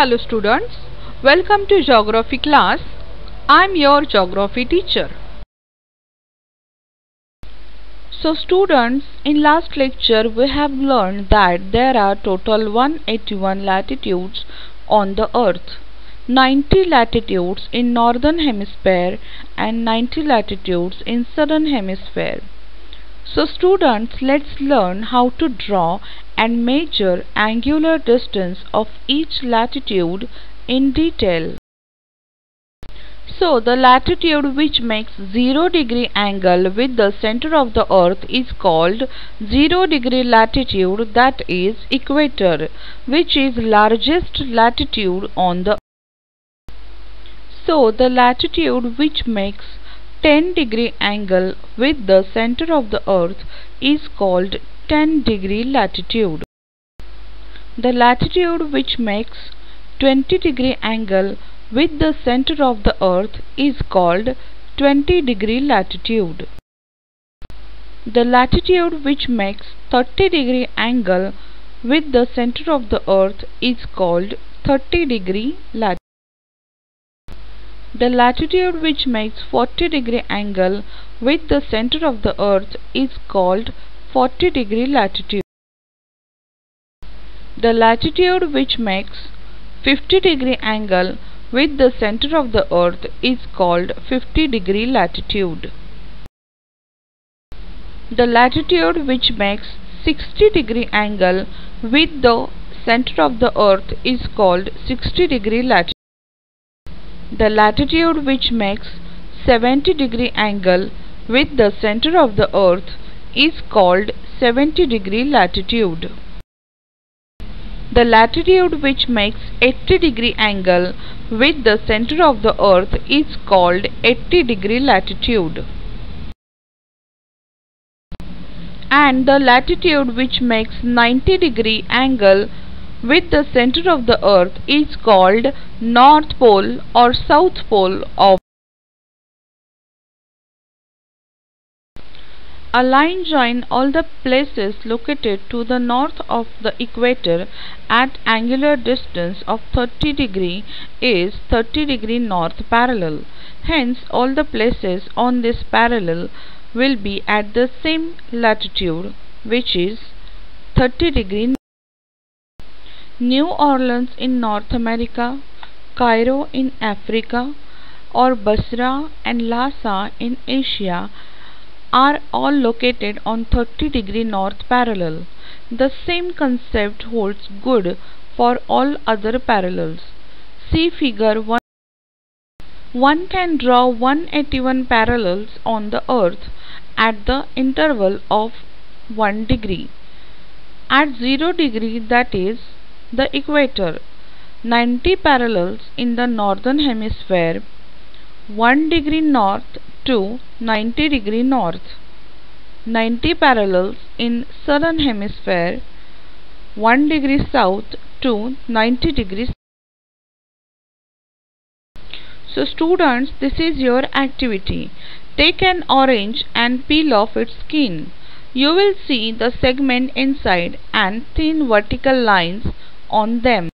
Hello students, welcome to geography class. I am your geography teacher. So students, in last lecture we have learned that there are total 181 latitudes on the earth, 90 latitudes in northern hemisphere and 90 latitudes in southern hemisphere. So students, let's learn how to draw and measure angular distance of each latitude in detail. So the latitude which makes 0 degree angle with the center of the earth is called 0 degree latitude, that is equator, which is largest latitude on the earth. So the latitude which makes 10 degree angle with the center of the earth is called 10 degree latitude. The latitude which makes 20 degree angle with the center of the earth is called 20 degree latitude. The latitude which makes 30 degree angle with the center of the earth is called 30 degree latitude. The latitude which makes 40 degree angle with the center of the earth is called 40 degree latitude. The latitude which makes 50 degree angle with the center of the earth is called 50 degree latitude. The latitude which makes 60 degree angle with the center of the earth is called 60 degree latitude. The latitude which makes 70 degree angle with the center of the earth is called 70 degree latitude. The latitude which makes 80 degree angle with the center of the earth is called 80 degree latitude. And the latitude which makes 90 degree angle with the center of the earth is called North Pole or South Pole of. A line joins all the places located to the north of the equator at angular distance of 30 degree is 30 degree north parallel. Hence, all the places on this parallel will be at the same latitude, which is 30 degree. New Orleans in North America, Cairo in Africa, or Basra and Lhasa in Asia are all located on 30 degree north parallel. The same concept holds good for all other parallels. See figure 1. One can draw 181 parallels on the earth at the interval of 1 degree. At 0 degree, that is the equator, 90 parallels in the northern hemisphere, 1 degree north to 90 degree north, 90 parallels in southern hemisphere, 1 degree south to 90 degrees. So students, this is your activity. Take an orange and peel off its skin. You will see the segment inside and thin vertical lines on them.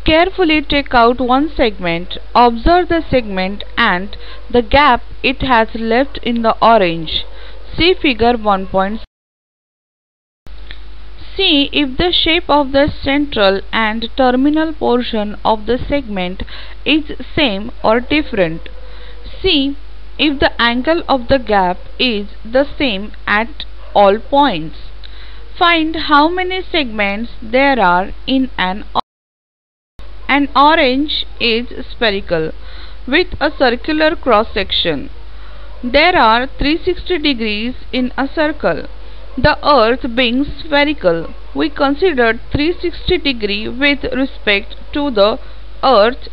Carefully take out one segment, observe the segment and the gap it has left in the orange. See figure 1.6. See if the shape of the central and terminal portion of the segment is same or different. See if the angle of the gap is the same at all points. Find how many segments there are in an orange. An orange is spherical with a circular cross section. There are 360 degrees in a circle. The earth being spherical, we considered 360 degree with respect to the earth